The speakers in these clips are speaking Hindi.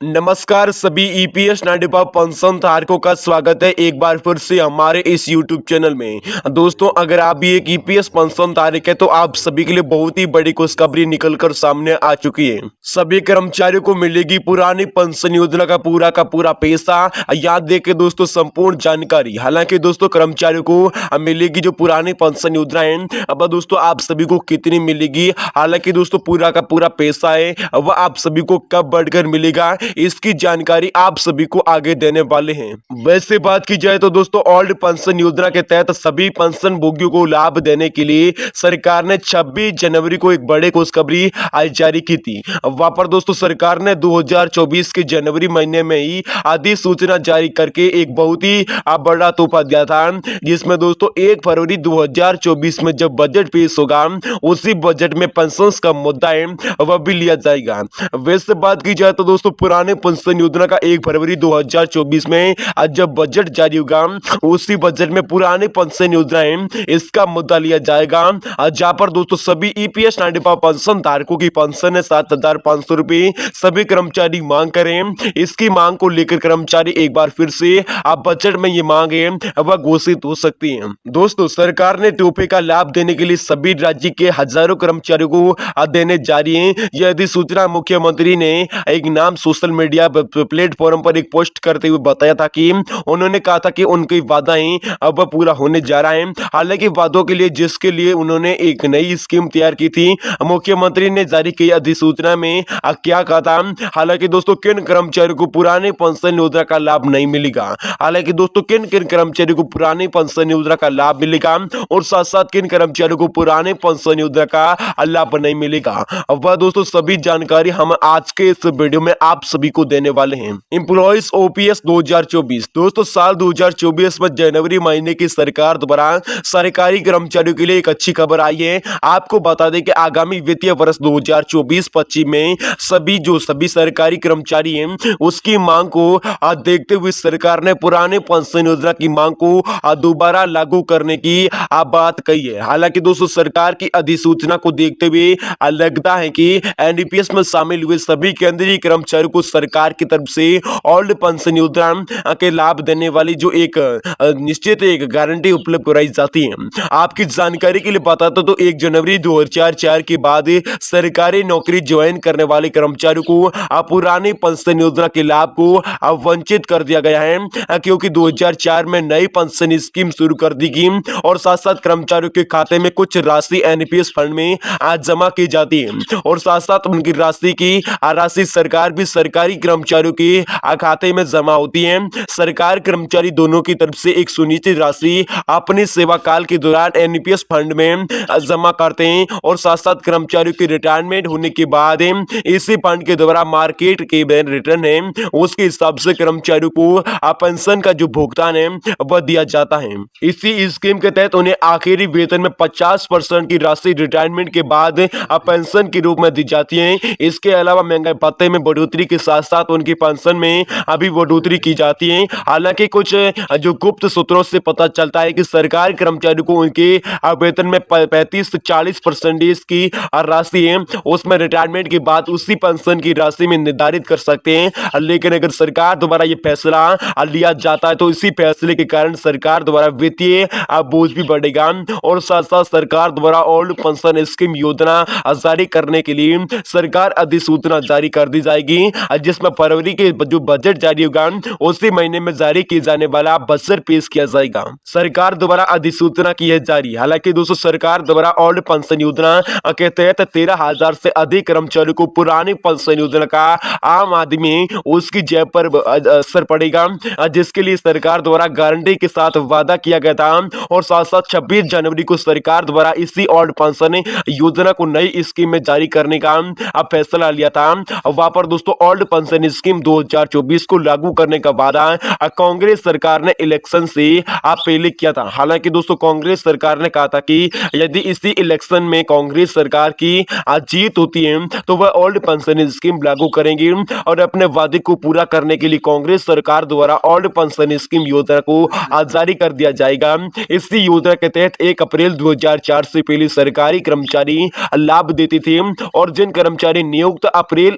नमस्कार सभी ईपीएस 95 पेंशन धारकों का स्वागत है एक बार फिर से हमारे इस यूट्यूब चैनल में। दोस्तों, अगर आप भी एक ईपीएस पेंशन धारक है तो आप सभी के लिए बहुत ही बड़ी खुशखबरी निकलकर सामने आ चुकी है। सभी कर्मचारियों को मिलेगी पुरानी पेंशन योजना का पूरा पैसा। याद देके दोस्तों संपूर्ण जानकारी। हालांकि दोस्तों कर्मचारियों को मिलेगी जो पुरानी पेंशन योजना है, अब दोस्तों आप सभी को कितनी मिलेगी, हालांकि दोस्तों पूरा का पूरा पैसा है वह आप सभी को कब बढ़कर मिलेगा, इसकी जानकारी आप सभी को आगे देने वाले हैं। वैसे बात की जाए तो दोस्तों ओल्ड पेंशन योजना के तहत सभी पेंशन भोगियों को लाभ देने के लिए सरकार ने 26 जनवरी को एक बड़े खुशखबरी आज जारी की थी। वहां पर दोस्तों सरकार ने 2024 के जनवरी महीने में ही अधिसूचना जारी करके एक बहुत ही बड़ा तोहफा दिया था, जिसमें दोस्तों 1 फरवरी 2024 में जब बजट पेश होगा उसी बजट में पेंशन का मुद्दा है वह भी लिया जाएगा। वैसे बात की जाए तो दोस्तों पुराने पेंशन योजना का 1 फरवरी 2024 में आज जब बजट जारी होगा उसी बजट में पुराने पेंशन योजना है इसका मुद्दा लिया जाएगा, जहां पर दोस्तों सभी ईपीएस 95 पेंशन धारकों की पेंशन है 7,500 रुपए सभी कर्मचारी मांग करें। इसकी मांग को लेकर कर्मचारी एक बार फिर से अब बजट में ये मांग है वह घोषित हो सकती है। दोस्तों सरकार ने तोहफे का लाभ देने के लिए सभी राज्य के हजारों कर्मचारियों को देने जा रही है। यह अधिसूचना मुख्यमंत्री ने एक नाम सोशल मीडिया प्लेटफॉर्म पर एक पोस्ट करते हुए बताया था कि उन्होंने कहा था कि उनकी वादाएं अब पूरा होने जा रहा है। हालांकि वादों के लिए जिसके लिए उन्होंने एक नई स्कीम तैयार की थी, मुख्यमंत्री ने जारी की अधिसूचना में क्या कहा था। हालांकि दोस्तों किन कर्मचारियों को पुराने पेंशन योजना का लाभ नहीं मिलेगा, हालांकि दोस्तों किन किन कर्मचारियों को पुराने पेंशन योजना का लाभ मिलेगा और साथ साथ किन कर्मचारियों को पुराने पेंशन योजना का लाभ नहीं मिलेगा, वह दोस्तों सभी जानकारी हम आज के इस वीडियो में आप सभी को देने वाले हैं। एम्प्लॉइज ओपीएस 2024 दोस्तों साल 2024 में जनवरी महीने की सरकार द्वारा सरकारी कर्मचारियों के लिए एक अच्छी खबर आई है। आपको बता दें कि आगामी वित्तीय वर्ष 2024-25 में सभी सरकारी कर्मचारी हैं उसकी मांग को देखते हुए सरकार ने पुराने पेंशन योजना की मांग को दोबारा लागू करने की बात कही है। हालांकि दोस्तों सरकार की अधिसूचना को देखते हुए लगता है कि एनडीपीएस में शामिल हुए सभी केंद्रीय कर्मचारियों को सरकार की तरफ से ओल्ड पेंशन योजना के लाभ देने वाली जो एक निश्चित एक गारंटी उपलब्ध कराई जाती है। आपकी जानकारी के लिए बताता तो 1 जनवरी 2004 के बाद सरकारी नौकरी ज्वाइन करने वाले कर्मचारियों को पुरानी पेंशन योजना के लाभ को वंचित कर दिया गया है, क्योंकि 2004 में नई पेंशन स्कीम शुरू कर दी गई और साथ साथ कर्मचारियों के खाते में कुछ राशि एनपीएस फंड में जमा की जाती है और साथ साथ उनकी राशि सरकार भी सरकारी कर्मचारियों के खाते में जमा होती है। सरकार कर्मचारी दोनों की तरफ से एक सुनिश्चित राशि अपने सेवा काल के दौरान एनपीएस फंड में जमा करते हैं और साथ साथ कर्मचारियों के रिटायरमेंट होने के बाद इसी फंड के द्वारा मार्केट के रिटर्न है उसके हिसाब से कर्मचारियों को पेंशन का जो भुगतान है वह दिया जाता है। इसी स्कीम के तहत उन्हें आखिरी वेतन में 50% की राशि रिटायरमेंट के बाद पेंशन के रूप में दी जाती है। इसके अलावा महंगाई भत्ते में बढ़ोतरी के साथ साथ उनकी पेंशन में अभी बढ़ोतरी की जाती है। हालांकि कुछ जो गुप्त सूत्रों से पता चलता है कि सरकारी कर्मचारियों को उनके वेतन में 35 से 40% की राशि है उसमें रिटायरमेंट के बाद उसी पेंशन की राशि में निर्धारित कर सकते हैं। लेकिन अगर सरकार द्वारा ये फैसला लिया जाता है तो इसी फैसले के कारण सरकार द्वारा वित्तीय बोझ भी बढ़ेगा और साथ साथ सरकार द्वारा ओल्ड पेंशन स्कीम योजना जारी करने के लिए सरकार अधिसूचना जारी कर दी जाएगी, जिसमें फरवरी के जो बजट जारी होगा उसी महीने में जारी किए जाने वाला बजट पेश किया जाएगा। सरकार द्वारा अधिसूचना की है जारी। हालांकि दोस्तों सरकार द्वारा ओल्ड पेंशन योजना के तहत 13,000 से अधिक कर्मचारियों को पुरानी पेंशन योजना का आम आदमी उसकी जेब पर असर पड़ेगा, जिसके लिए सरकार द्वारा गारंटी के साथ वादा किया गया था और साथ साथ 26 जनवरी को सरकार द्वारा इसी ओल्ड पेंशन योजना को नई स्कीम में जारी करने का फैसला लिया था। वहां पर दोस्तों ओल्ड पेंशन स्कीम 2024 को लागू करने का वादा कांग्रेस सरकार ने इलेक्शन से पहले किया था। हालांकि दोस्तों कांग्रेस सरकार ने कहा था कि यदि इसी इलेक्शन में कांग्रेस सरकार की जीत होती है तो वह ओल्ड पेंशन स्कीम लागू करेंगे और अपने वादे को पूरा करने के लिए कांग्रेस सरकार द्वारा ओल्ड पेंशन स्कीम योजना को जारी कर दिया जाएगा। इसी योजना के तहत 1 अप्रैल 2004 से पहले सरकारी कर्मचारी लाभ देते थे और जिन कर्मचारी नियुक्त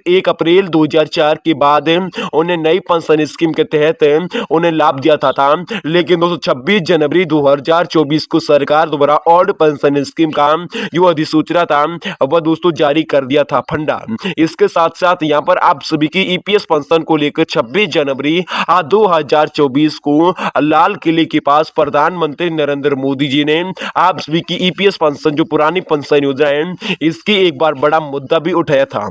1 अप्रैल 2004 के बाद उन्हें नई पेंशन स्कीम के तहत उन्हें लाभ दिया था। लेकिन दोस्तों 26 जनवरी 2024 को सरकार द्वारा ओल्ड पेंशन स्कीम का जो अधिसूचना था वह दोस्तों जारी कर दिया था फंडा। इसके साथ साथ यहाँ पर आप सभी की ईपीएस पेंशन को लेकर 26 जनवरी 2024 को लाल किले के पास प्रधानमंत्री नरेंद्र मोदी जी ने आप सभी की ईपीएस पेंशन जो पुरानी पेंशन योजना है इसकी एक बार बड़ा मुद्दा भी उठाया था।